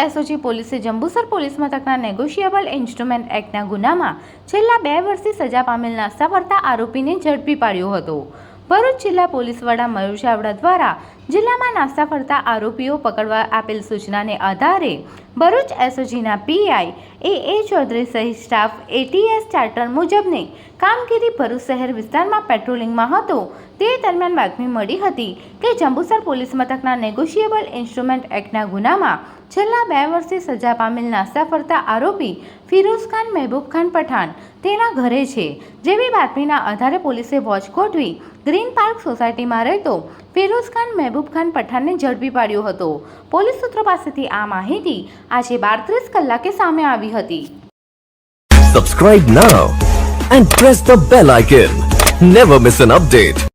SOG પોલીસે Jambusar police મથકના negotiable instrument એક્ટના ગુનામાં છેલ્લા 2 વર્ષથી સજા પામેલ નાસ્તા ફરતા આરોપીને ઝડપી પાડ્યો હતો। ભરૂચ જિલ્લા પોલીસ વડા મયુર ચાવડા દ્વારા જિલ્લામાં નાસ્તા ફરતા આરોપીઓ પકડવા આપેલ સૂચનાને આધારે ભરૂચ એસઓજીના પીઆઈ એ ચૌધરી સહિત સ્ટાફ એટીએસ ચાર્ટર મુજબની કામગીરી ભરૂચ શહેર વિસ્તારમાં પેટ્રોલિંગમાં હતો। તે દરમિયાન બાતમી મળી હતી કે જંબુસર પોલીસ મથકના નેગોશિયેબલ ઇન્સ્ટ્રુમેન્ટ એક્ટના ગુનામાં છેલ્લા 2 વર્ષથી સજા પામેલ નાસ્તા ફરતા આરોપી ફિરોઝ ખાન મહેબૂબ ખાન પઠાણ તેના ઘરે છે। જેવી બાતમીના આધારે પોલીસે વોચ ગોઠવી ગ્રીન પાર્ક સોસાયટીમાં રહેતો ફિરોઝ ખાન મહેબૂબ ખાન પઠાણને ઝડપી પાડ્યો હતો। પોલીસ સૂત્રો પાસેથી આ માહિતી આજે 12:30 કલાકે સામે આવી હતી। Subscribe now and press the bell icon. Never miss an update.